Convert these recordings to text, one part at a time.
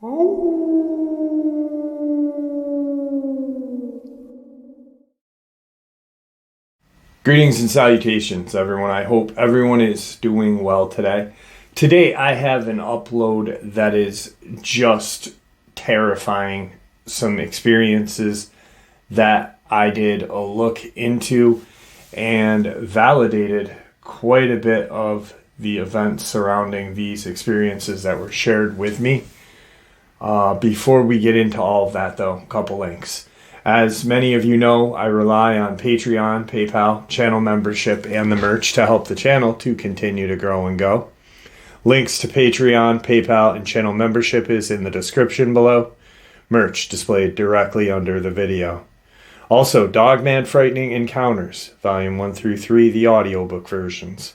Greetings and salutations, everyone. I hope everyone is doing well today. Today, I have an upload that is just terrifying. Some experiences that I did a look into and validated quite a bit of the events surrounding these experiences that were shared with me. Before we get into all of that, though, a couple links. As many of you know, I rely on Patreon, PayPal, channel membership, and the merch to help the channel to continue to grow and go. Links to Patreon, PayPal, and channel membership is in the description below. Merch displayed directly under the video. Also, Dogman Frightening Encounters, Volume 1 through 3, the audiobook versions.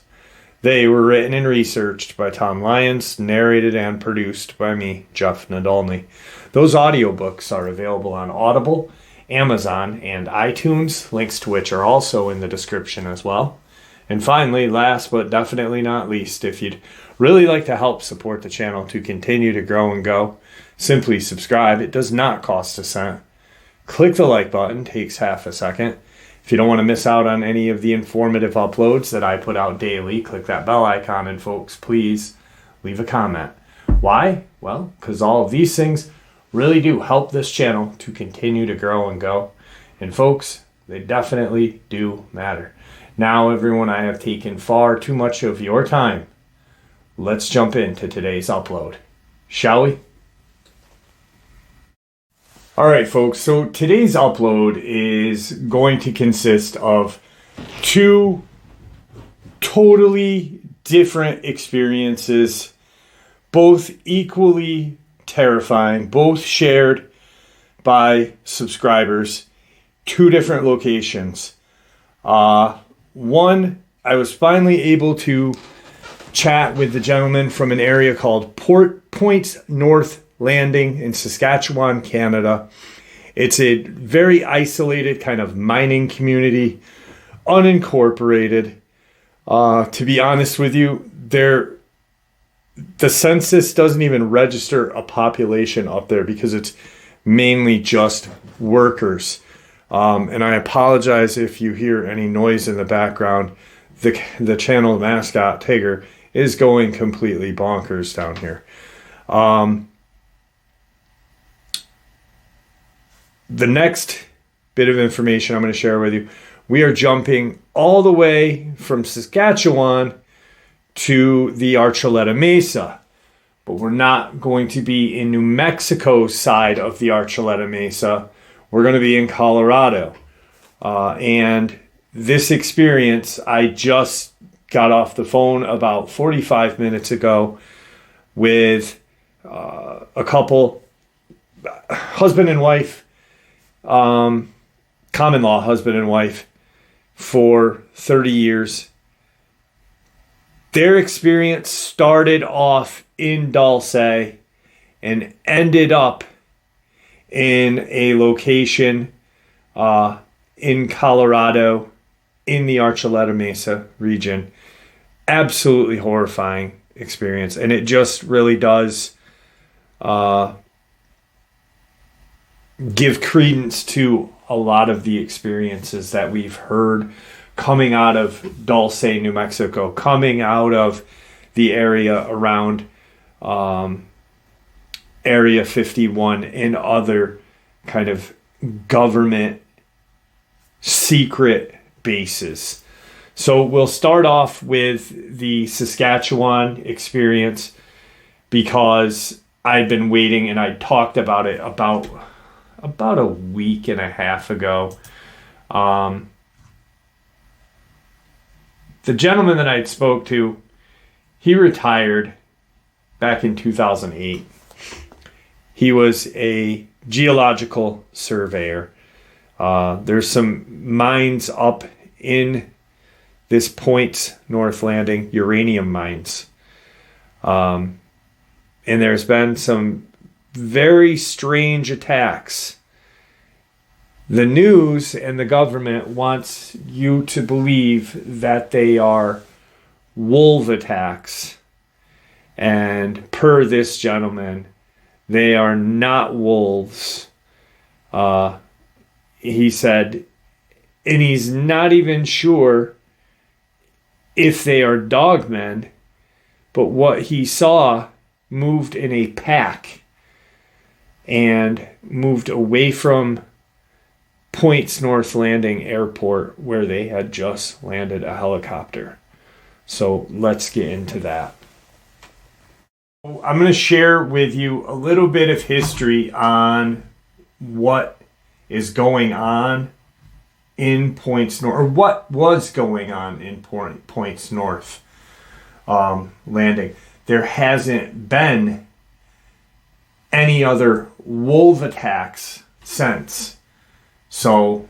They were written and researched by Tom Lyons, narrated and produced by me, Jeff Nadolny. Those audiobooks are available on Audible, Amazon, and iTunes, links to which are also in the description as well. And finally, last but definitely not least, if you'd really like to help support the channel to continue to grow and go, simply subscribe. It does not cost a cent. Click the like button, takes half a second. If you don't want to miss out on any of the informative uploads that I put out daily, click that bell icon, and folks, please leave a comment. Why? Well, because all of these things really do help this channel to continue to grow and go. And folks, they definitely do matter. Now, everyone, I have taken far too much of your time. Let's jump into today's upload, shall we? All right, folks, so today's upload is going to consist of two totally different experiences, both equally terrifying, both shared by subscribers, two different locations. One, I was finally able to chat with the gentleman from an area called Point North Landing in Saskatchewan, Canada. It's a very isolated kind of mining community, unincorporated. To be honest with you, the census doesn't even register a population up there because it's mainly just workers. And I apologize if you hear any noise in the background. The channel mascot, Tigger, is going completely bonkers down here. The next bit of information I'm going to share with you, we are jumping all the way from Saskatchewan to the Archuleta Mesa, but we're not going to be in New Mexico side of the Archuleta Mesa. We're going to be in Colorado. And this experience, I just got off the phone about 45 minutes ago with a couple, husband and wife, common law husband and wife for 30 years. Their experience started off in Dulce and ended up in a location in Colorado in the Archuleta Mesa region. Absolutely horrifying experience. And it just really does give credence to a lot of the experiences that we've heard coming out of Dulce, New Mexico, coming out of the area around Area 51 and other kind of government secret bases. So we'll start off with the Saskatchewan experience because I've been waiting and I talked about it about a week and a half ago. The gentleman that I spoke to, he retired back in 2008. He was a geological surveyor. There's some mines up in this Point North Landing, uranium mines. And there's been some very strange attacks. The news and the government wants you to believe that they are wolf attacks. And per this gentleman, They are not wolves. He said, and he's not even sure if they are dogmen, but what he saw moved in a pack and moved away from Points North Landing Airport where they had just landed a helicopter. So let's get into that. I'm going to share with you a little bit of history on what is going on in Points North, or what was going on in Points North Landing. There hasn't been any other wolf attacks since. So,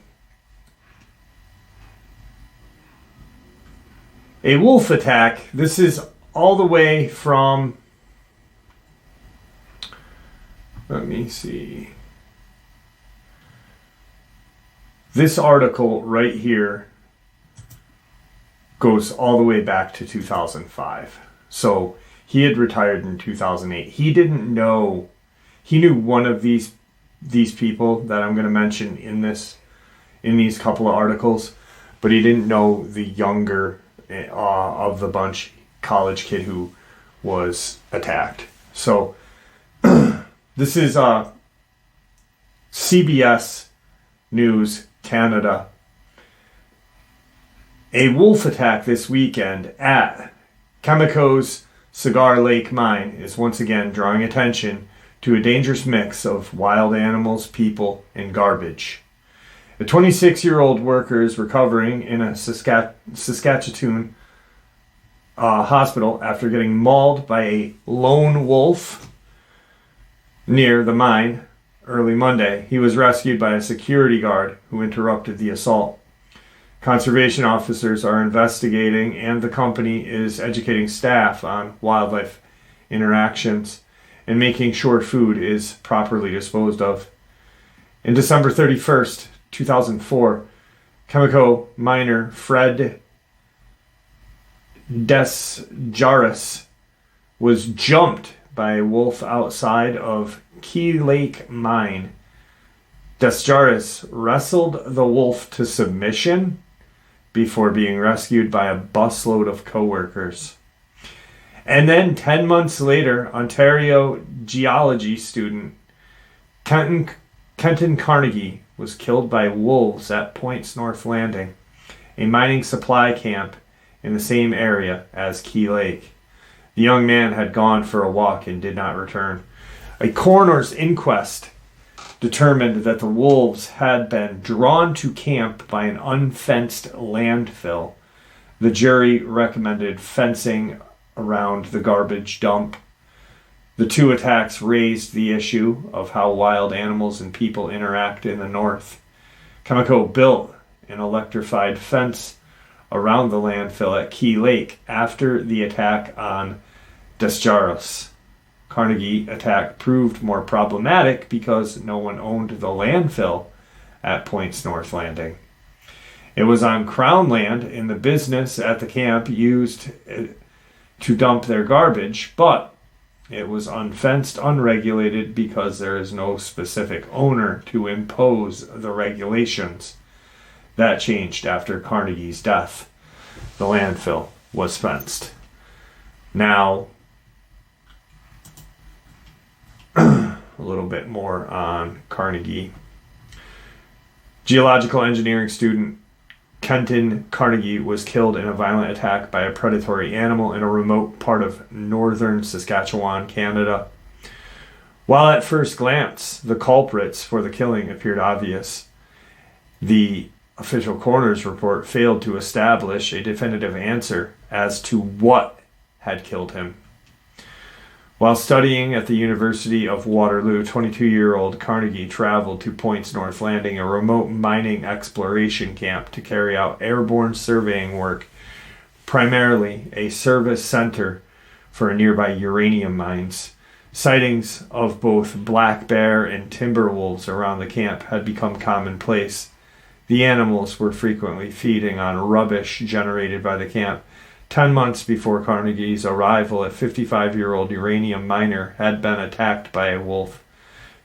a wolf attack, this is all the way from, let me see, this article right here goes all the way back to 2005. So, he had retired in 2008. He didn't know, he knew one of these people that I'm going to mention in these couple of articles, but he didn't know the younger of the bunch, college kid who was attacked. So this is CBS News Canada. A wolf attack this weekend at Cameco's Cigar Lake Mine is once again drawing attention to a dangerous mix of wild animals, people, and garbage. A 26-year-old worker is recovering in a Saskatchewan hospital after getting mauled by a lone wolf near the mine early Monday. He was rescued by a security guard who interrupted the assault. Conservation officers are investigating, and the company is educating staff on wildlife interactions and making sure food is properly disposed of. In December 31st, 2004, Cameco miner Fred Desjarus was jumped by a wolf outside of Key Lake Mine. Desjarus wrestled the wolf to submission before being rescued by a busload of co-workers. And then 10 months later, Ontario geology student Kenton Carnegie was killed by wolves at Points North Landing, a mining supply camp in the same area as Key Lake. The young man had gone for a walk and did not return. A coroner's inquest determined that the wolves had been drawn to camp by an unfenced landfill. The jury recommended fencing around the garbage dump. The two attacks raised the issue of how wild animals and people interact in the north. Cameco built an electrified fence around the landfill at Key Lake after the attack on Desjarus. Carnegie attack proved more problematic because no one owned the landfill at Points North Landing. It was on Crown land, and the business at the camp used to dump their garbage, but it was unfenced, unregulated, because there is no specific owner to impose the regulations. That changed after Carnegie's death. The landfill was fenced. Now, a little bit more on Carnegie. Geological engineering student Kenton Carnegie was killed in a violent attack by a predatory animal in a remote part of northern Saskatchewan, Canada. While at first glance, the culprits for the killing appeared obvious, the official coroner's report failed to establish a definitive answer as to what had killed him. While studying at the University of Waterloo, 22-year-old Carnegie traveled to Points North Landing, a remote mining exploration camp, to carry out airborne surveying work, primarily a service center for nearby uranium mines. Sightings of both black bear and timber wolves around the camp had become commonplace. The animals were frequently feeding on rubbish generated by the camp, 10 months before Carnegie's arrival, a 55-year-old uranium miner had been attacked by a wolf,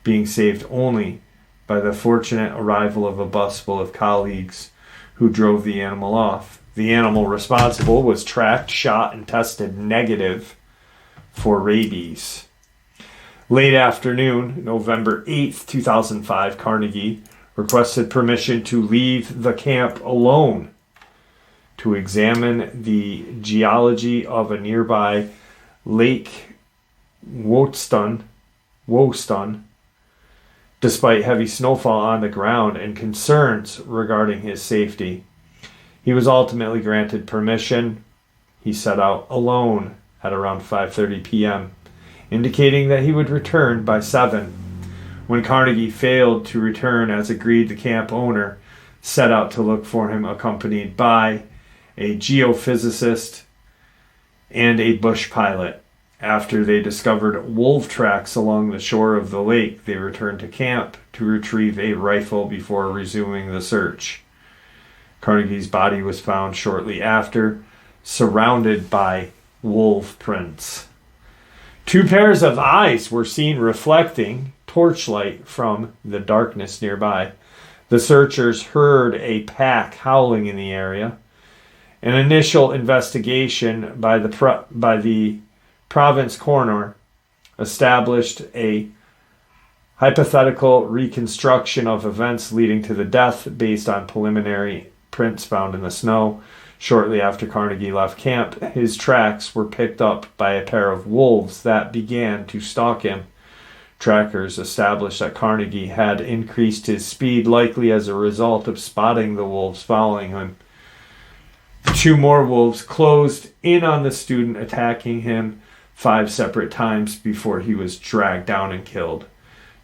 being saved only by the fortunate arrival of a bus full of colleagues who drove the animal off. The animal responsible was tracked, shot, and tested negative for rabies. Late afternoon, November 8th, 2005, Carnegie requested permission to leave the camp alone to examine the geology of a nearby Lake Woston, despite heavy snowfall on the ground and concerns regarding his safety. He was ultimately granted permission. He set out alone at around 5:30 p.m., indicating that he would return by 7. When Carnegie failed to return as agreed, the camp owner set out to look for him, accompanied by a geophysicist and a bush pilot. After they discovered wolf tracks along the shore of the lake, they returned to camp to retrieve a rifle before resuming the search. Carnegie's body was found shortly after, surrounded by wolf prints. 2 pairs of eyes were seen reflecting torchlight from the darkness nearby. The searchers heard a pack howling in the area. An initial investigation by the province coroner established a hypothetical reconstruction of events leading to the death based on preliminary prints found in the snow. Shortly after Carnegie left camp, his tracks were picked up by a pair of wolves that began to stalk him. Trackers established that Carnegie had increased his speed, likely as a result of spotting the wolves following him. 2 more wolves closed in on the student, attacking him 5 separate times before he was dragged down and killed.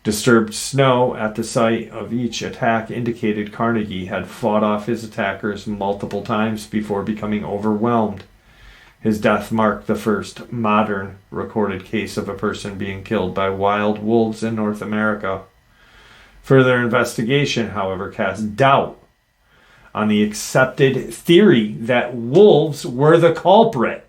Disturbed snow at the site of each attack indicated Carnegie had fought off his attackers multiple times before becoming overwhelmed. His death marked the first modern recorded case of a person being killed by wild wolves in North America. Further investigation, however, cast doubt on the accepted theory that wolves were the culprit.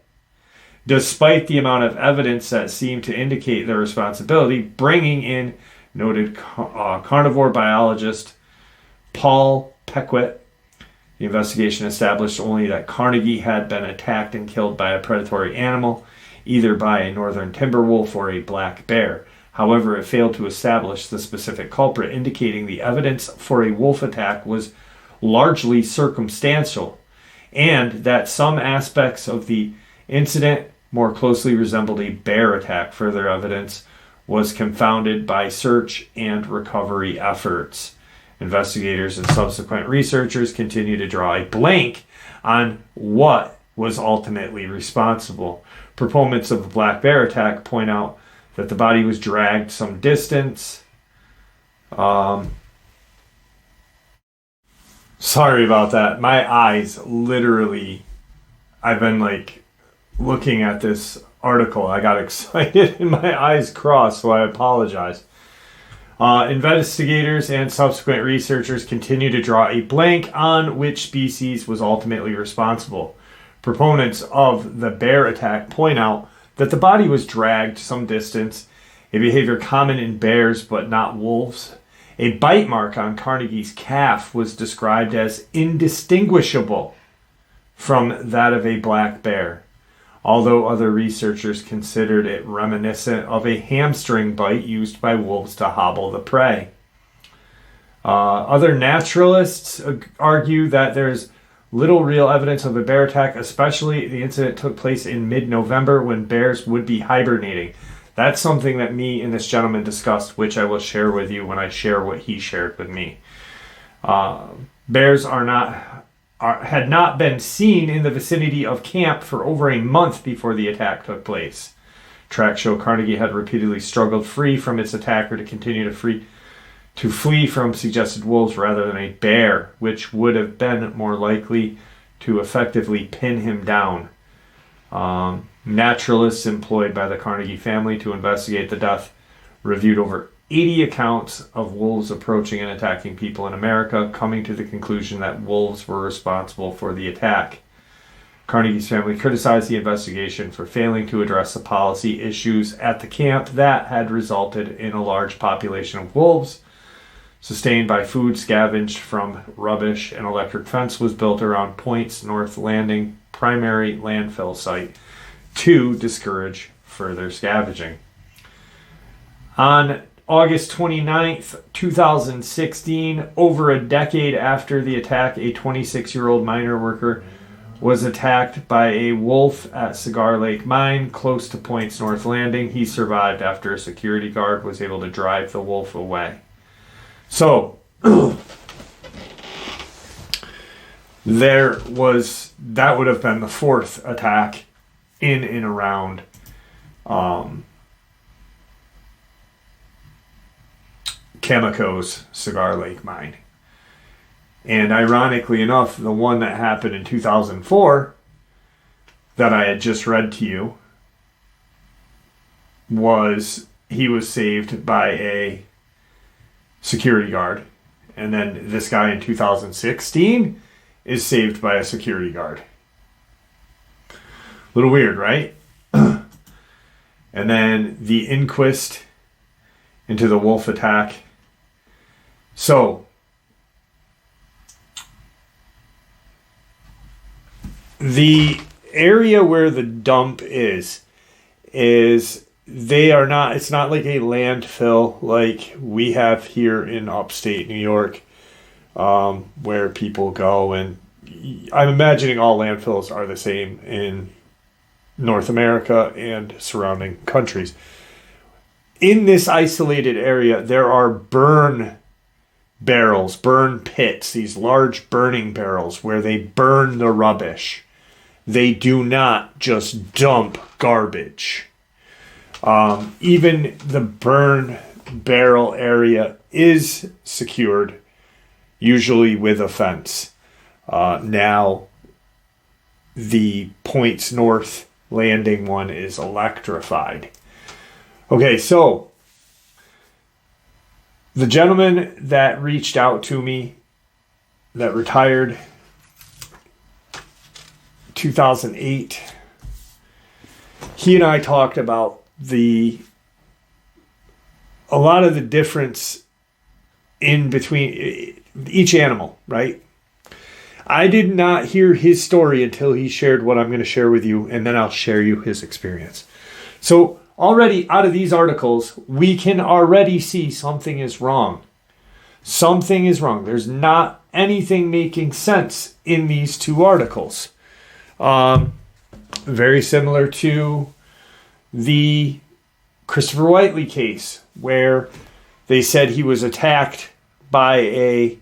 Despite the amount of evidence that seemed to indicate their responsibility, bringing in noted carnivore biologist Paul Pequet, the investigation established only that Carnegie had been attacked and killed by a predatory animal, either by a northern timber wolf or a black bear. However, it failed to establish the specific culprit, indicating the evidence for a wolf attack was largely circumstantial, and that some aspects of the incident more closely resembled a bear attack. Further evidence was confounded by search and recovery efforts. Investigators and subsequent researchers continue to draw a blank on what was ultimately responsible. Proponents of the black bear attack point out that the body was dragged some distance. Sorry about that. My eyes literally, I've been looking at this article. I got excited and my eyes crossed, so I apologize. Investigators and subsequent researchers continue to draw a blank on which species was ultimately responsible. Proponents of the bear attack point out that the body was dragged some distance, a behavior common in bears but not wolves. A bite mark on Carnegie's calf was described as indistinguishable from that of a black bear, although other researchers considered it reminiscent of a hamstring bite used by wolves to hobble the prey. Other naturalists argue that there's little real evidence of a bear attack, especially the incident took place in mid-November when bears would be hibernating. That's something that me and this gentleman discussed, which I will share with you when I share what he shared with me. Bears had not been seen in the vicinity of camp for over a month before the attack took place. Tracks show Carnegie had repeatedly struggled free from its attacker to continue to flee from suggested wolves rather than a bear, which would have been more likely to effectively pin him down. Naturalists employed by the Carnegie family to investigate the death reviewed over 80 accounts of wolves approaching and attacking people in America, coming to the conclusion that wolves were responsible for the attack. Carnegie's family criticized the investigation for failing to address the policy issues at the camp that had resulted in a large population of wolves. Sustained by food scavenged from rubbish, an electric fence was built around Point's North Landing primary landfill site to discourage further scavenging. On August 29th, 2016, over a decade after the attack, a 26-year-old miner worker was attacked by a wolf at Cigar Lake Mine close to Point's North Landing. He survived after a security guard was able to drive the wolf away. So, that would have been the fourth attack in and around Cameco's Cigar Lake Mine. And ironically enough, the one that happened in 2004 that I had just read to you he was saved by a security guard. And then this guy in 2016 is saved by a security guard. A little weird, right? And then the inquest into the wolf attack. So, the area where the dump is it's not like a landfill like we have here in upstate New York, where people go, and I'm imagining all landfills are the same in North America and surrounding countries. In this isolated area, there are burn pits, these large burning barrels where they burn the rubbish. They do not just dump garbage. Even the burn barrel area is secured, usually with a fence. Now, the Points North Landing one is electrified. Okay, so the gentleman that reached out to me, that retired 2008, he and I talked about a lot of the difference in between each animal, right? I did not hear his story until he shared what I'm going to share with you, and then I'll share you his experience. So already out of these articles, we can already see something is wrong. Something is wrong. There's not anything making sense in these two articles. Very similar to the Christopher Whiteley case, where they said he was attacked by a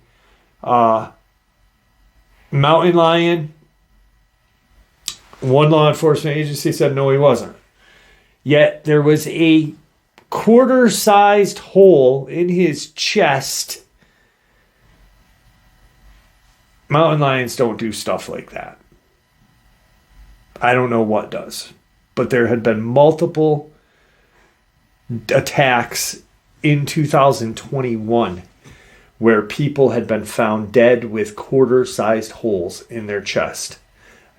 mountain lion. One law enforcement agency said no, he wasn't. Yet there was a quarter-sized hole in his chest. Mountain lions don't do stuff like that. I don't know what does. But there had been multiple attacks in 2021 where people had been found dead with quarter-sized holes in their chest.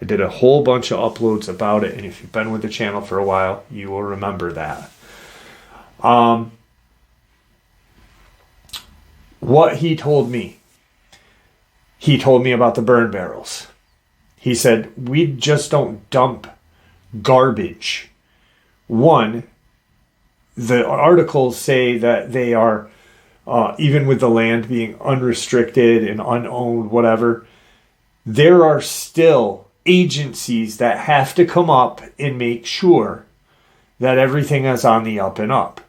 I did a whole bunch of uploads about it, and if you've been with the channel for a while, you will remember that. What he told me about the burn barrels. He said, we just don't dump garbage. One, the articles say that they are, even with the land being unrestricted and unowned, whatever, there are still agencies that have to come up and make sure that everything is on the up and up.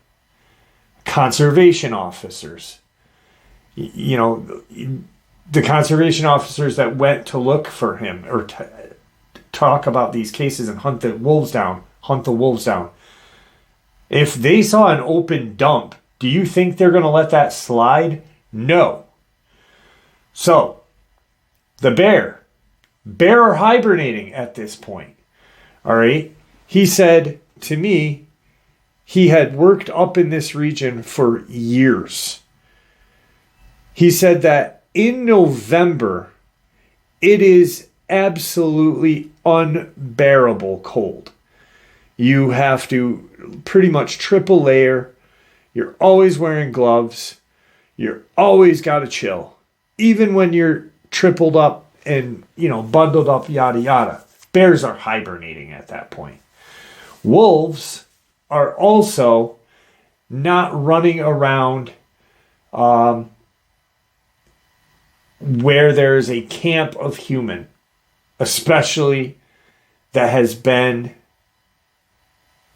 Conservation officers. You know, the conservation officers that went to look for him or talk about these cases and hunt the wolves down. If they saw an open dump, do you think they're going to let that slide? No. So, the bear are hibernating at this point. All right. He said to me, he had worked up in this region for years. He said that in November, it is absolutely unbearable cold. You have to pretty much triple layer. You're always wearing gloves. You're always got to chill. Even when you're tripled up and, bundled up, yada, yada. Bears are hibernating at that point. Wolves are also not running around where there's a camp of human, especially that has been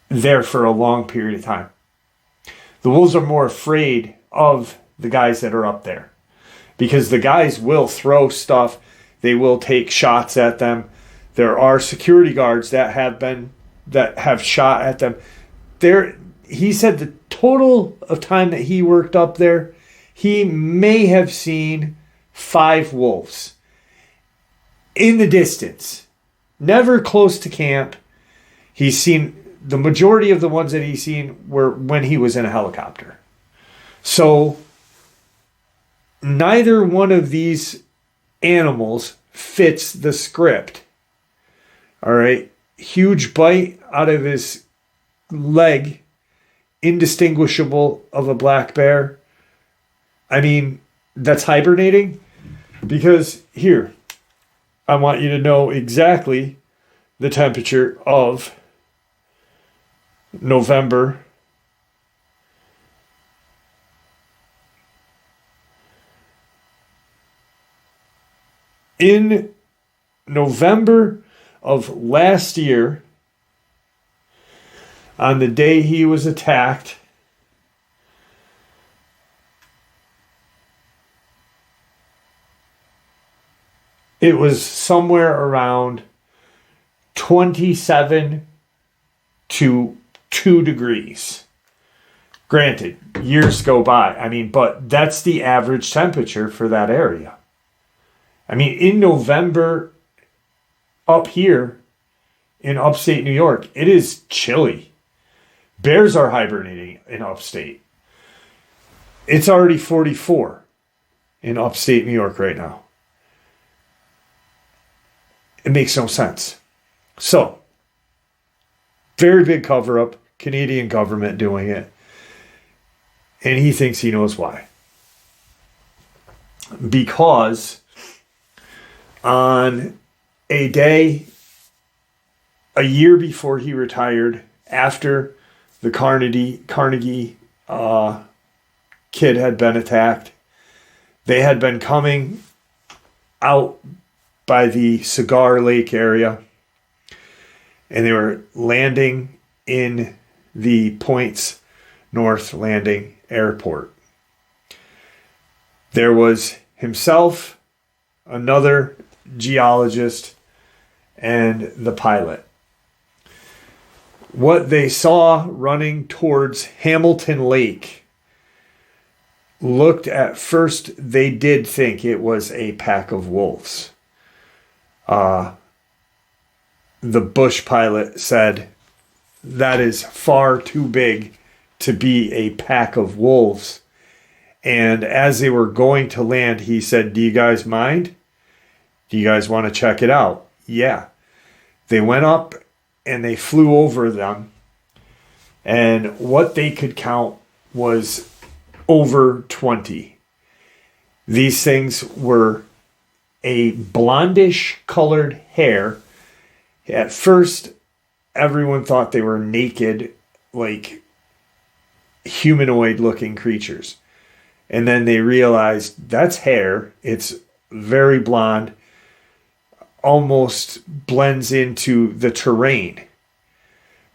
there for a long period of time. The wolves are more afraid of the guys that are up there because the guys will throw stuff. They will take shots at them. There are security guards that have shot at them. He said the total of time that he worked up there, he may have seen 5 wolves in the distance, never close to camp. He's seen the majority of the ones that he's seen were when he was in a helicopter. So neither one of these animals fits the script. All right. Huge bite out of his leg, indistinguishable of a black bear. I mean, that's hibernating. Because here, I want you to know exactly the temperature of November. In November of last year, on the day he was attacked, it was somewhere around 27 to 2 degrees. Granted, years go by. But that's the average temperature for that area. In November up here in upstate New York, it is chilly. Bears are hibernating in upstate. It's already 44 in upstate New York right now. It makes no sense. So, very big cover-up, Canadian government doing it. And he thinks he knows why. Because on a day, a year before he retired, after the Carnegie kid had been attacked, they had been coming out by the Cigar Lake area, and they were landing in the Points North Landing Airport. There was himself, another geologist, and the pilot. What they saw running towards Hamilton Lake looked, at first, they did think it was a pack of wolves. The Bush pilot said that is far too big to be a pack of wolves. And as they were going to land, he said, "Do you guys mind? Do you guys want to check it out?" Yeah. They went up and they flew over them. And what they could count was over 20. These things were a blondish colored hair. At first, everyone thought they were naked, like humanoid looking creatures. And then they realized that's hair. It's very blonde, almost blends into the terrain.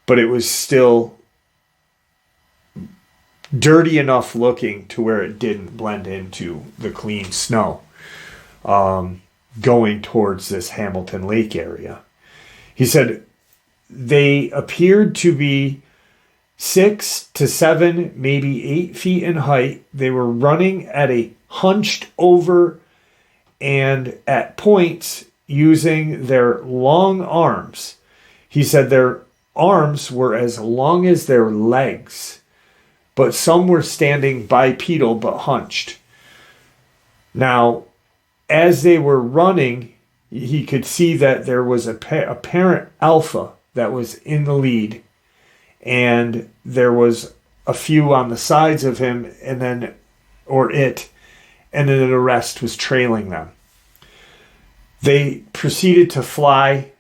But it was still dirty enough looking to where it didn't blend into the clean snow. Going towards this Hamilton Lake area. He said they appeared to be 6 to 7, maybe 8 feet in height. They were running at a hunched over and at points using their long arms. He said their arms were as long as their legs, but some were standing bipedal but hunched. Now, as they were running, he could see that there was a parent alpha that was in the lead, and there was a few on the sides of him, and then the rest was trailing them. They proceeded to fly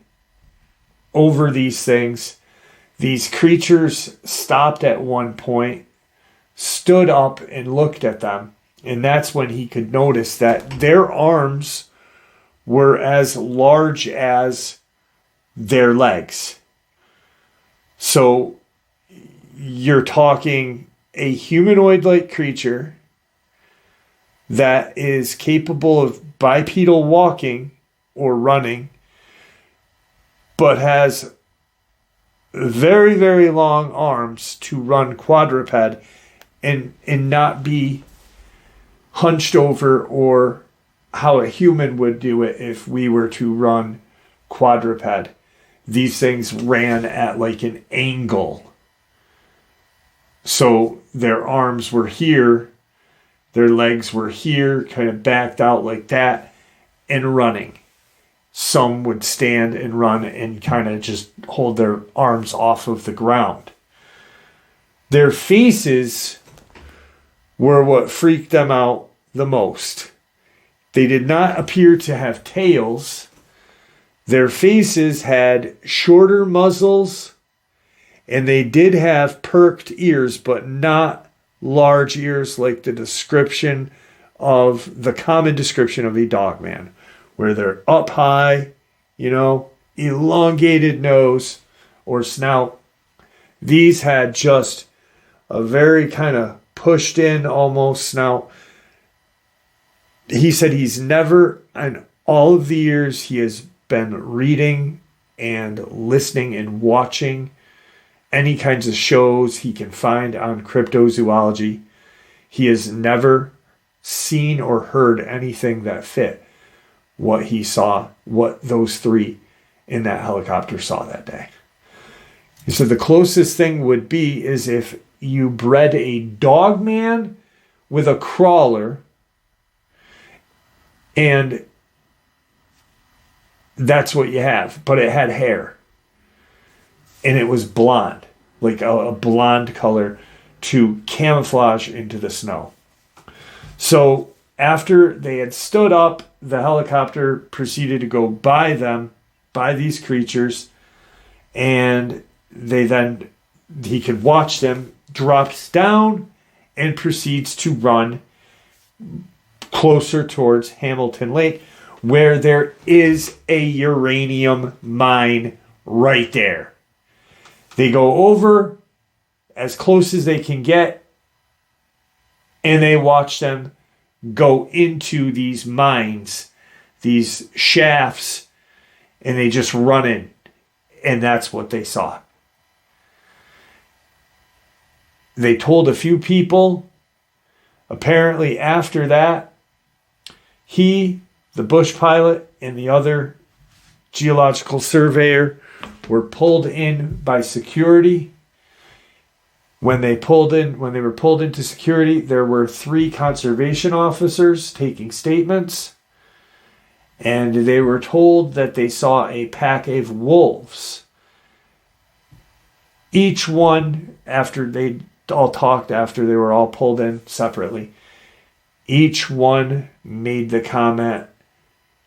over these things. These creatures stopped at one point, stood up and looked at them, and that's when he could notice that their arms were as large as their legs. So you're talking a humanoid-like creature that is capable of bipedal walking or running, but has very, very long arms to run quadruped and not be hunched over, or how a human would do it if we were to run quadruped. These things ran at like an angle. So their arms were here, their legs were here, kind of backed out like that, and running. Some would stand and run and kind of just hold their arms off of the ground. Their faces were what freaked them out the most. They did not appear to have tails. Their faces had shorter muzzles, and they did have perked ears, but not large ears like the common description of a dogman, where they're up high, elongated nose or snout. These had just a very kind of pushed in almost snout. He said he's never, in all of the years he has been reading and listening and watching any kinds of shows he can find on cryptozoology, he has never seen or heard anything that fit what he saw, what those three in that helicopter saw that day. He said the closest thing would be is if you bred a dogman with a crawler, and that's what you have, but it had hair. And it was blonde, like a blonde color to camouflage into the snow. So after they had stood up, the helicopter proceeded to go by these creatures, and he could watch them, drops down, and proceeds to run closer towards Hamilton Lake, where there is a uranium mine right there. They go over as close as they can get, and they watch them go into these mines, these shafts, and they just run in. And that's what they saw. They told a few people. Apparently after that, he, the bush pilot, and the other geological surveyor were pulled in by security. When they were pulled into security, there were 3 conservation officers taking statements, and they were told that they saw a pack of wolves. Each one, after they all talked, after they were all pulled in separately, each one made the comment,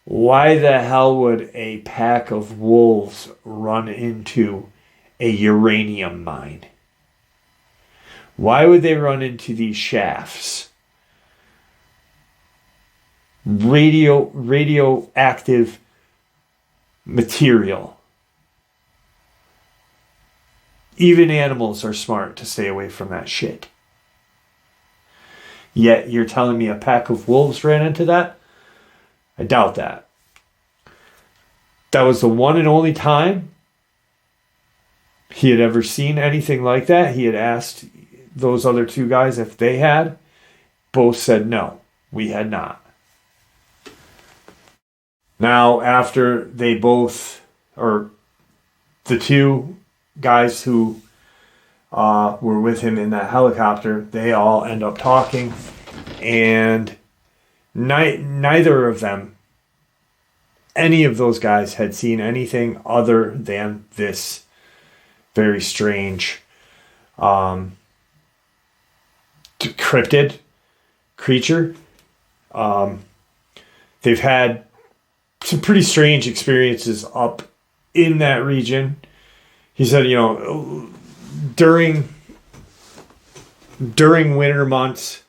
why the hell would a pack of wolves run into a uranium mine? Why would they run into these shafts? Radioactive material. Even animals are smart to stay away from that shit. Yet you're telling me a pack of wolves ran into that? I doubt that. That was the one and only time he had ever seen anything like that. He had asked those other 2 guys if they had. Both said no, we had not. Now, after they both, or the 2 guys who were with him in that helicopter, they all end up talking, and neither of them any of those guys had seen anything other than this very strange cryptid creature. They've had some pretty strange experiences up in that region. He said, during winter months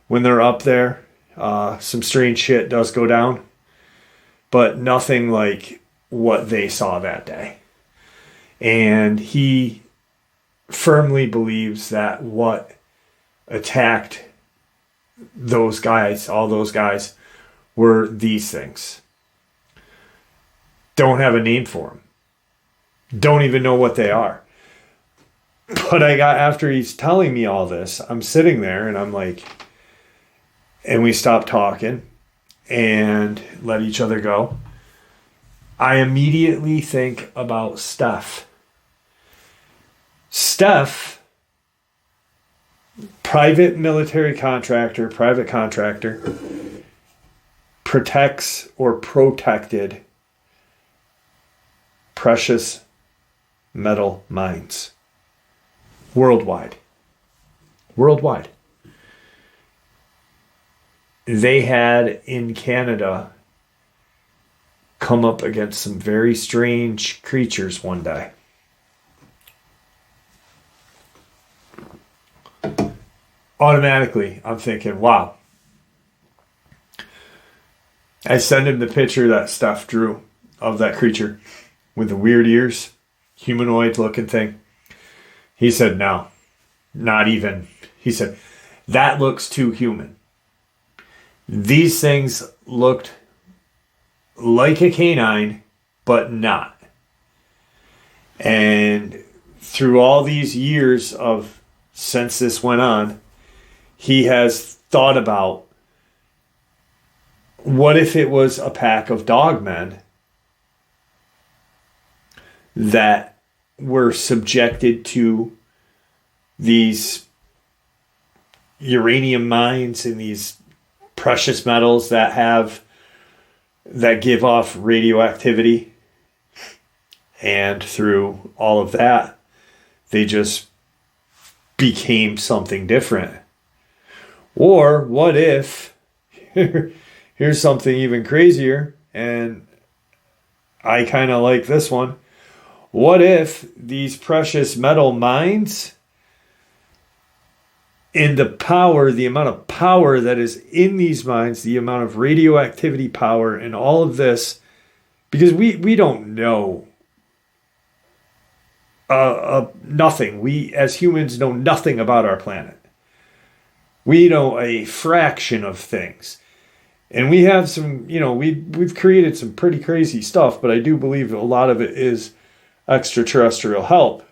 when they're up there, some strange shit does go down, but nothing like what they saw that day. And he firmly believes that what attacked those guys, all those guys, were these things. Don't have a name for them. Don't even know what they are. But after he's telling me all this, I'm sitting there and I'm like, and we stop talking and let each other go. I immediately think about Steph. Steph, private contractor, protects or protected precious metal mines worldwide. They had in Canada come up against some very strange creatures one day. Automatically, I'm thinking, wow. I sent him the picture that Steph drew of that creature with the weird ears, humanoid looking thing. He said, no, not even. He said, that looks too human. These things looked like a canine, but not. And through all these years since this went on, he has thought about, what if it was a pack of dogmen that were subjected to these uranium mines and these precious metals that give off radioactivity, and through all of that, they just became something different. Or what if, here's something even crazier, and I kind of like this one. What if these precious metal mines, and the amount of power that is in these mines, the amount of radioactivity power and all of this, because we don't know nothing. We as humans know nothing about our planet. We know a fraction of things. And we have some, we've created some pretty crazy stuff, but I do believe a lot of it is extraterrestrial help.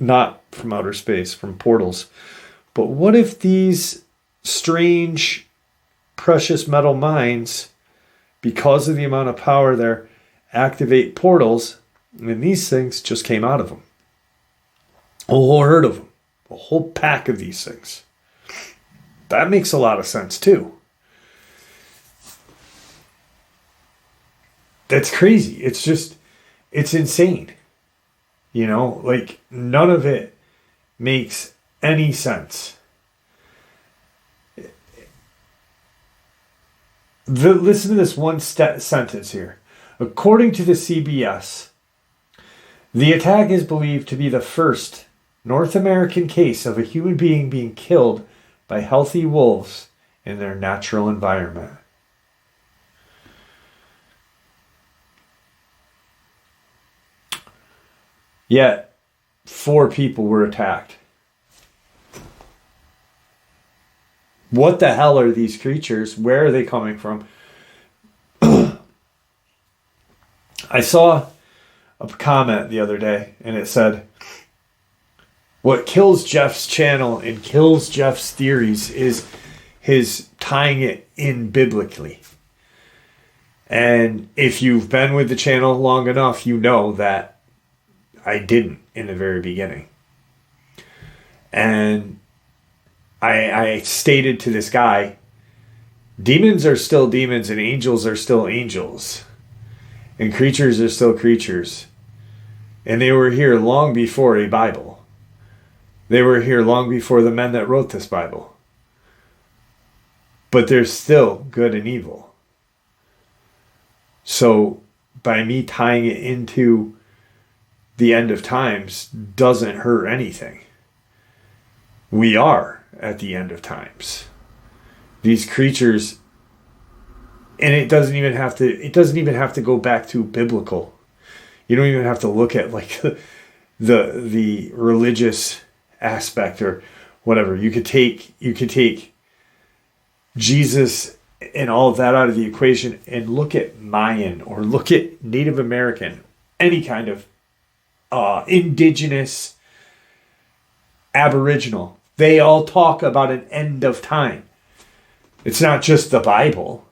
Not from outer space, from portals. But what if these strange precious metal mines, because of the amount of power there, activate portals, and these things just came out of them? A whole herd of them. A whole pack of these things. That makes a lot of sense too. That's crazy. It's insane. None of it makes any sense. Listen to this one sentence here. According to the CBS, the attack is believed to be the first North American case of a human being killed by healthy wolves in their natural environment. Yet, 4 people were attacked. What the hell are these creatures? Where are they coming from? I saw a comment the other day, and it said, what kills Jeff's channel and kills Jeff's theories is his tying it in biblically. And if you've been with the channel long enough, you know that I didn't in the very beginning. And I stated to this guy, Demons are still demons, and angels are still angels, and creatures are still creatures. And they were here long before a Bible. They were here long before the men that wrote this Bible. But there's still good and evil. So by me tying it into the end of times doesn't hurt anything. We are at the end of times. These creatures, and it doesn't even have to go back to biblical. You don't even have to look at like the religious aspect or whatever. You could take Jesus and all of that out of the equation and look at Mayan or look at Native American, any kind of indigenous, Aboriginal. They all talk about an end of time. It's not just the Bible.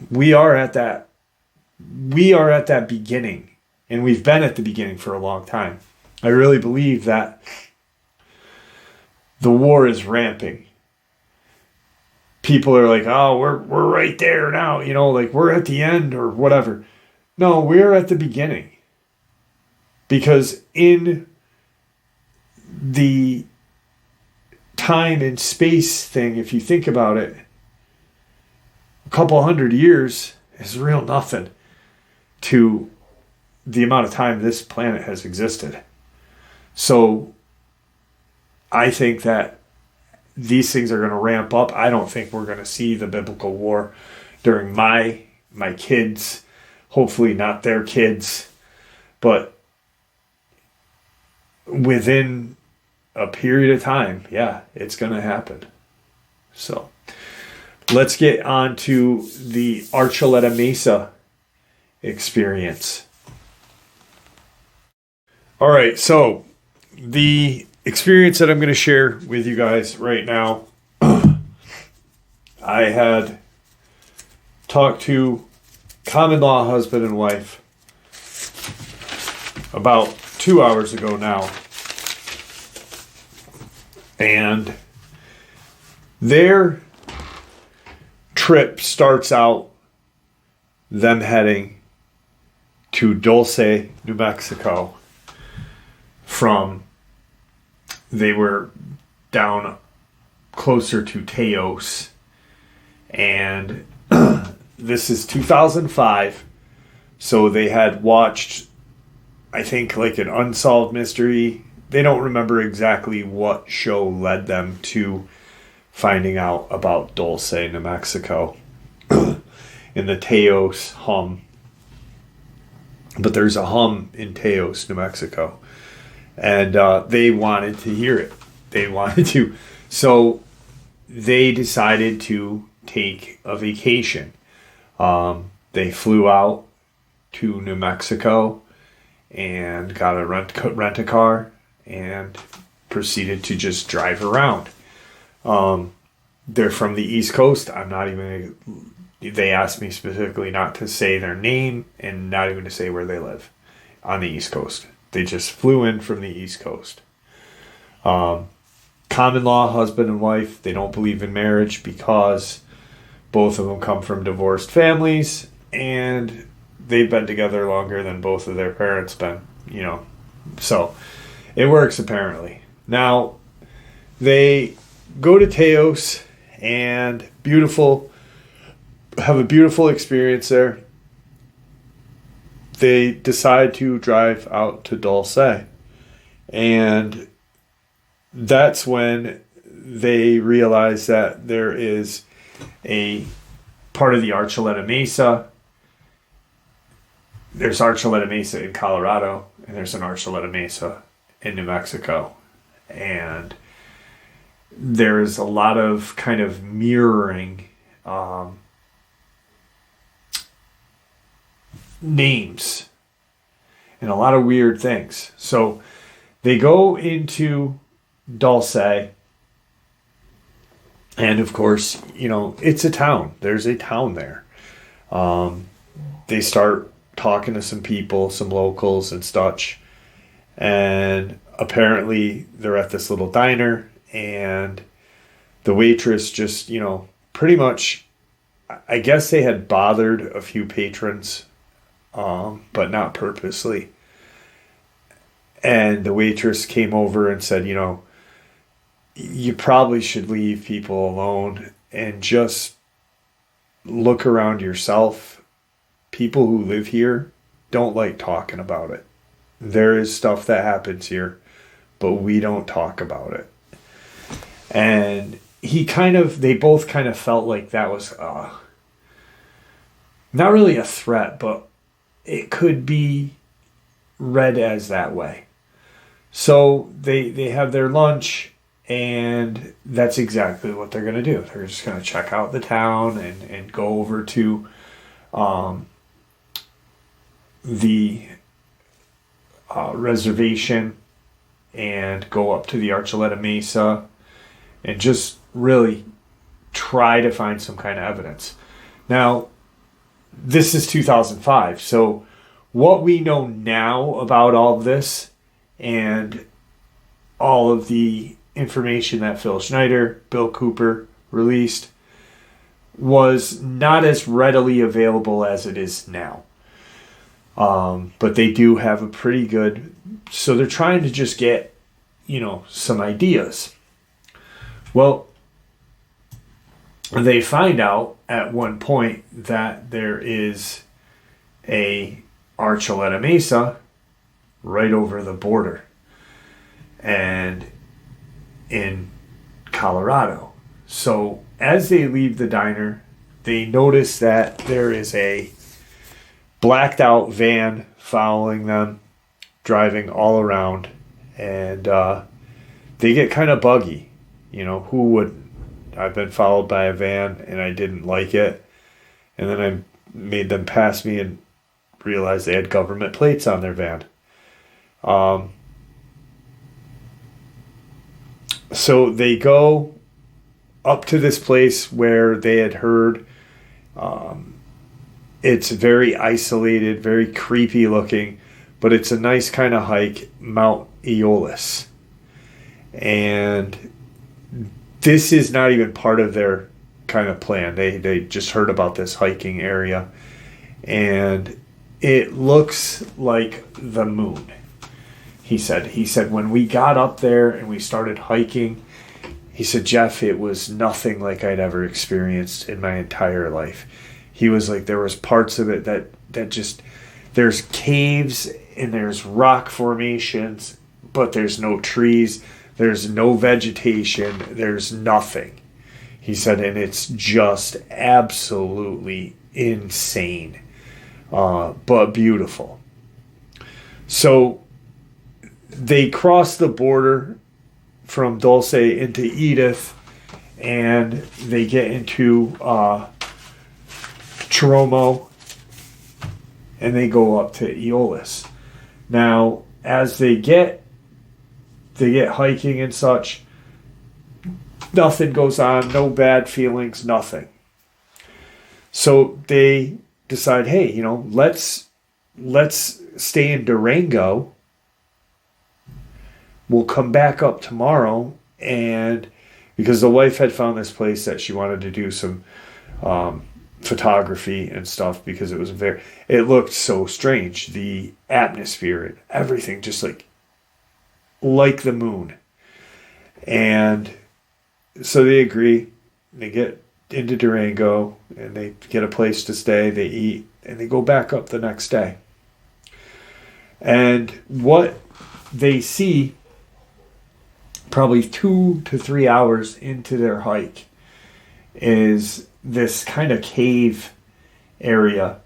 We are at that beginning, and we've been at the beginning for a long time. I really believe that the war is ramping. People are like, oh, we're right there now, like we're at the end or whatever. No, we're at the beginning. Because in the time and space thing, if you think about it, a couple hundred years is real nothing to the amount of time this planet has existed. So I think that these things are going to ramp up. I don't think we're going to see the biblical war during my kids, hopefully not their kids, but within a period of time, yeah, it's going to happen. So let's get on to the Archuleta Mesa experience. All right, so the experience that I'm going to share with you guys right now, I had talked to common law husband and wife about 2 hours ago now. And their trip starts out them heading to Dulce, New Mexico they were down closer to Teos, and this is 2005, so they had watched, I think, like an unsolved mystery. They don't remember exactly what show led them to finding out about Dulce, New Mexico, in the Teos hum. But there's a hum in Teos, New Mexico. And they wanted to hear it. They wanted to. So they decided to take a vacation. They flew out to New Mexico and got a rent a car and proceeded to just drive around. They're from the East Coast. They asked me specifically not to say their name and not even to say where they live on the East Coast. They just flew in from the East Coast. Common law, husband and wife, they don't believe in marriage because both of them come from divorced families and they've been together longer than both of their parents been, So it works apparently. Now, they go to Teos and have a beautiful experience there. They decide to drive out to Dulce. And that's when they realize that there is a part of the Archuleta Mesa. There's Archuleta Mesa in Colorado, and there's an Archuleta Mesa in New Mexico. And there's a lot of kind of mirroring names and a lot of weird things. So they go into Dulce, and of course, it's a town. There's a town there. They start talking to some people, some locals and such, and apparently they're at this little diner, and the waitress just, pretty much, I guess they had bothered a few patrons, but not purposely. And the waitress came over and said, you probably should leave people alone and just look around yourself. People who live here don't like talking about it. There is stuff that happens here, but we don't talk about it. And they both kind of felt like that was not really a threat, but it could be read as that way. So they have their lunch, and that's exactly what they're going to do. They're just going to check out the town and go over to the reservation and go up to the Archuleta Mesa and just really try to find some kind of evidence. Now, this is 2005, so what we know now about all of this and all of the information that Phil Schneider, Bill Cooper released was not as readily available as it is now. But they do have a pretty good, so they're trying to just get, some ideas. Well, they find out at one point that there is a Archuleta Mesa right over the border and in Colorado. So as they leave the diner, they notice that there is a blacked out van following them, driving all around, and they get kind of buggy. Who wouldn't? I've been followed by a van and I didn't like it, and then I made them pass me and realized they had government plates on their van. So they go up to this place where they had heard. It's very isolated, very creepy looking, but it's a nice kind of hike, Mount Eolus. And this is not even part of their kind of plan. They just heard about this hiking area, and it looks like the moon. He said when we got up there and we started hiking, he said, Jeff, it was nothing like I'd ever experienced in my entire life. He was like, there was parts of it that just, there's caves and there's rock formations, but there's no trees, there's no vegetation, there's nothing. He said, and it's just absolutely insane, but beautiful. So they cross the border from Dulce into Edith, and they get into Chiromo, and they go up to Eolus. Now, as they get hiking and such, nothing goes on, no bad feelings, nothing. So they decide, hey, let's stay in Durango. We'll come back up tomorrow, and because the wife had found this place that she wanted to do some photography and stuff, because it looked so strange, the atmosphere and everything, just like the moon. And so they agree. They get into Durango and they get a place to stay, they eat, and they go back up the next day. And what they see probably 2 to 3 hours into their hike is this kind of cave area.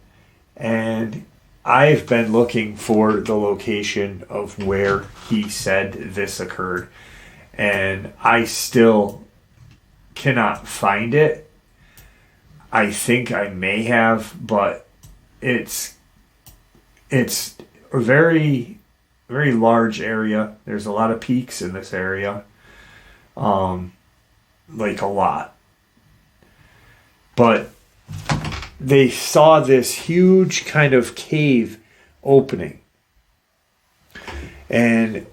And I've been looking for the location of where he said this occurred, and I still cannot find it. I think I may have, but it's a very, very large area. There's a lot of peaks in this area, like a lot. But they saw this huge kind of cave opening, and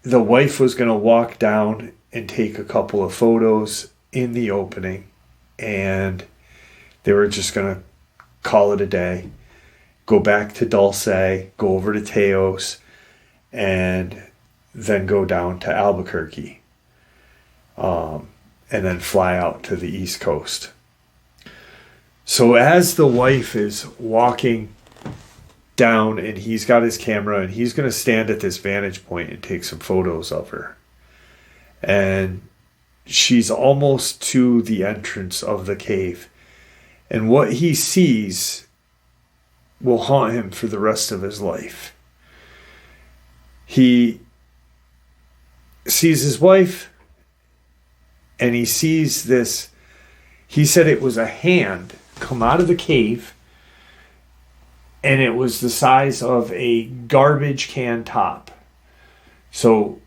the wife was going to walk down and take a couple of photos in the opening, and they were just going to call it a day, go back to Dulce, go over to Teos, and then go down to Albuquerque, and then fly out to the East Coast. So as the wife is walking down, and he's got his camera, and he's going to stand at this vantage point and take some photos of her. And she's almost to the entrance of the cave. And what he sees will haunt him for the rest of his life. He sees his wife, and he sees this. He said it was a hand come out of the cave, and it was the size of a garbage can top. So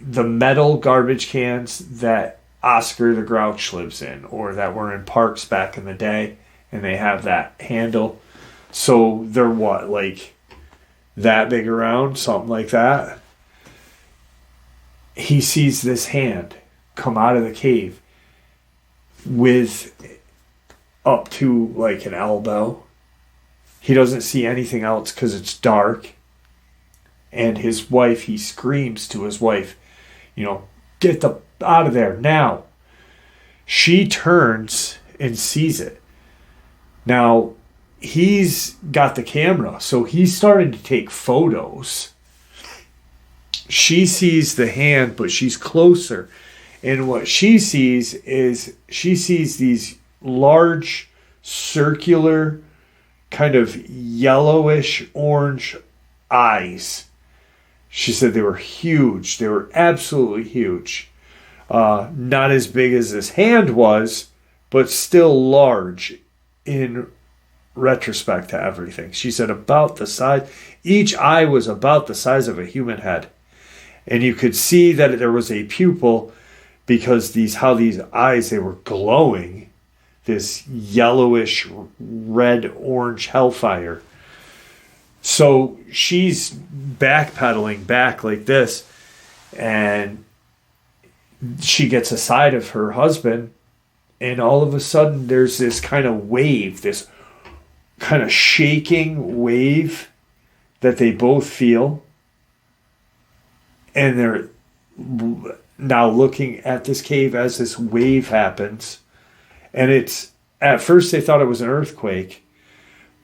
the metal garbage cans that Oscar the Grouch lives in, or that were in parks back in the day, and they have that handle. So they're what, like that big around, something like that. He sees this hand come out of the cave with up to like an elbow. He doesn't see anything else because it's dark. And his wife, he screams to his wife, get the out of there now. She turns and sees it. Now, he's got the camera, so he's starting to take photos. She sees the hand, but she's closer. And what she sees is these large, circular, kind of yellowish orange eyes. She said they were huge. They were absolutely huge. Not as big as this hand was, but still large in retrospect to everything. She said about the size. Each eye was about the size of a human head. And you could see that there was a pupil because these eyes, they were glowing. This yellowish, red, orange hellfire. So she's backpedaling back like this, and she gets aside of her husband, and all of a sudden there's this kind of wave, this kind of shaking wave that they both feel. And they're now looking at this cave as this wave happens. And it's, at first they thought it was an earthquake,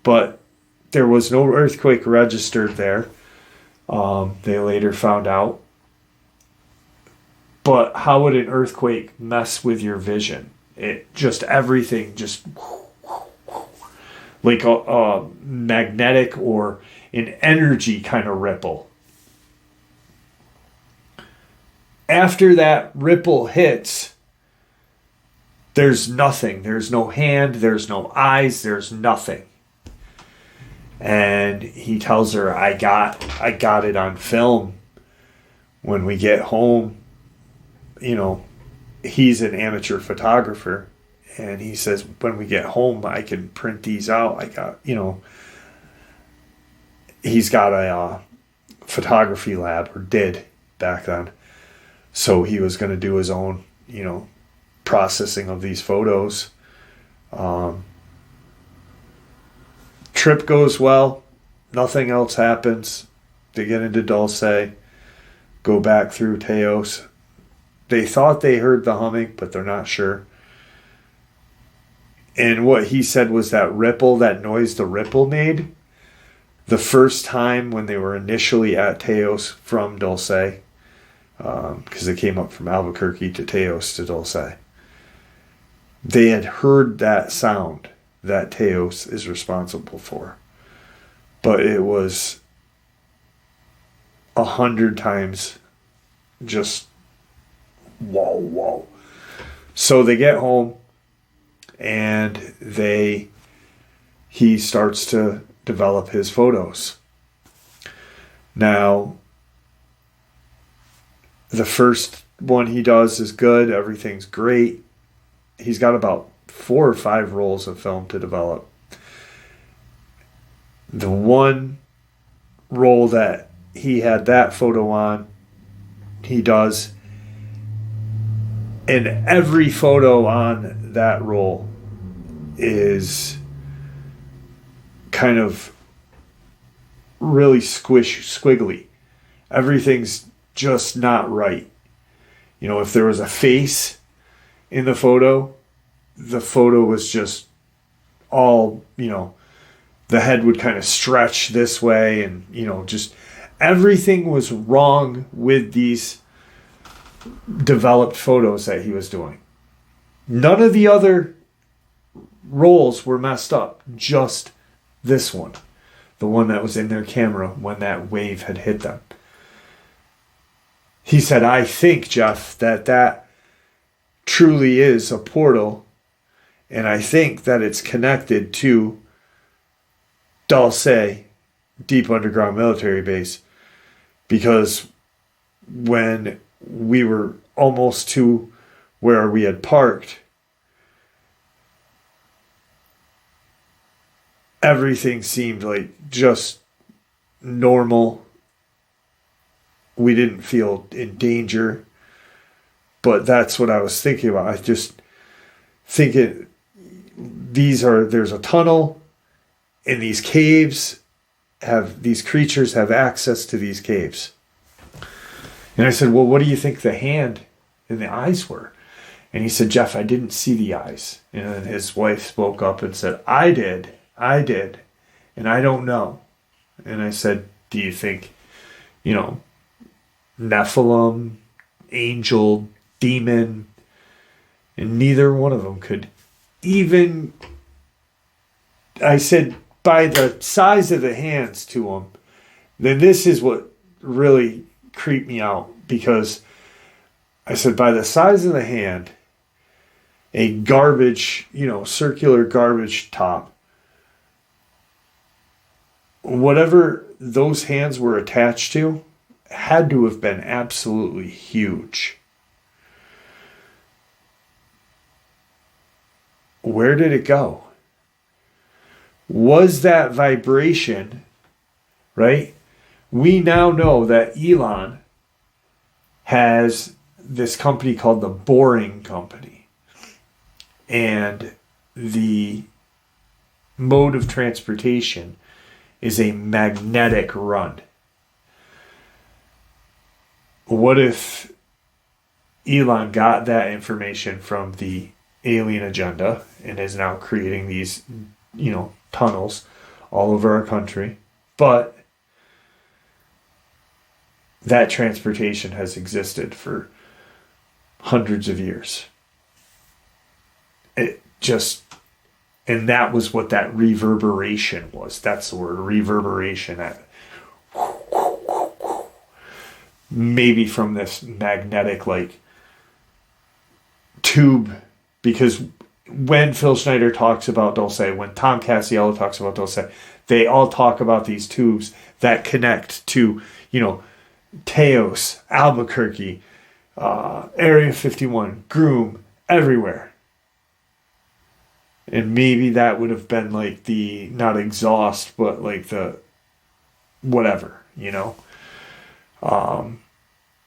but there was no earthquake registered there. They later found out. But how would an earthquake mess with your vision? It just, everything just like a magnetic or an energy kind of ripple. After that ripple hits, there's nothing. There's no hand. There's no eyes. There's nothing. And he tells her, I got it on film. When we get home, he's an amateur photographer. And he says, when we get home, I can print these out. I got, he's got a photography lab, or did back then. So he was going to do his own, processing of these photos. Trip goes well. Nothing else happens. They get into Dulce, go back through Teos. They thought they heard the humming, but they're not sure. And what he said was that ripple, that noise the ripple made, the first time when they were initially at Teos from Dulce, because they came up from Albuquerque to Teos to Dulce. They had heard that sound that Teos is responsible for. But it was 100 times just whoa. So they get home, and he starts to develop his photos. Now, the first one he does is good. Everything's great. He's got about 4 or 5 rolls of film to develop. The one roll that he had that photo on, he does. And every photo on that roll is kind of really squiggly. Everything's just not right. You know, if there was a face in the photo was just all, you know, the head would kind of stretch this way, and, you know, just everything was wrong with these developed photos that he was doing. None of the other rolls were messed up, just this one, the one that was in their camera when that wave had hit them. He said, I think, Jeff, that truly is a portal, and I think that it's connected to Dulce Deep Underground Military Base, because when we were almost to where we had parked, everything seemed like just normal. We didn't feel in danger, but that's what I was thinking about. I just thinking there's a tunnel, and these caves these creatures have access to these caves. And I said, well, what do you think the hand and the eyes were? And he said, Jeff, I didn't see the eyes. And then his wife spoke up and said, I did, and I don't know. And I said, do you think, you know, Nephilim, angel, demon? And neither one of them could even, I said, by the size of the hands to them, then this is what really creeped me out, because I said, by the size of the hand, a garbage, you know, circular garbage top, whatever those hands were attached to had to have been absolutely huge. Where did it go? Was that vibration, right? We now know that Elon has this company called the Boring Company. And the mode of transportation is a magnetic run. What if Elon got that information from the alien agenda and is now creating these, you know, tunnels all over our country, but that transportation has existed for hundreds of years. It just, and that was what that reverberation was. That's the word, reverberation. Maybe from this magnetic, like, tube, because when Phil Schneider talks about Dulce, when Tom Cassiello talks about Dulce, they all talk about these tubes that connect to, you know, Teos, Albuquerque, Area 51, Groom, everywhere. And maybe that would have been like the, not exhaust, but like the, whatever, you know,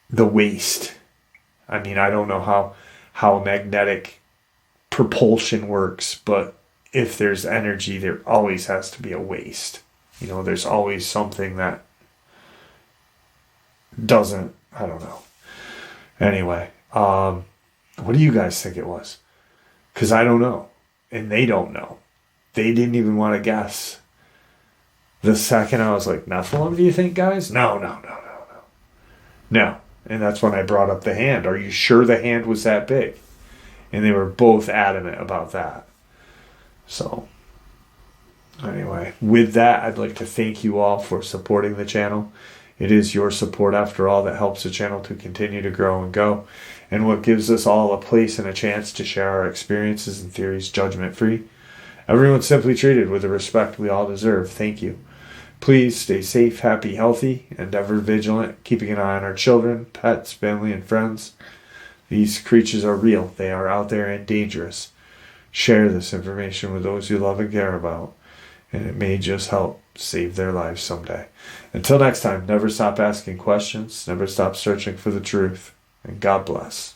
the waste. I mean, I don't know how magnetic propulsion works, but if there's energy, there always has to be a waste. You know, there's always something that doesn't, I don't know. Anyway, what do you guys think it was? Because I don't know. And they don't know. They didn't even want to guess. The second I was like, Nephilim, do you think, guys? No. No. And that's when I brought up the hand. Are you sure the hand was that big? And they were both adamant about that. So, anyway, with that, I'd like to thank you all for supporting the channel. It is your support, after all, that helps the channel to continue to grow and go, and what gives us all a place and a chance to share our experiences and theories judgment-free. Everyone's simply treated with the respect we all deserve. Thank you. Please stay safe, happy, healthy, and ever vigilant, keeping an eye on our children, pets, family, and friends. These creatures are real. They are out there and dangerous. Share this information with those you love and care about, and it may just help save their lives someday. Until next time, never stop asking questions, never stop searching for the truth, and God bless.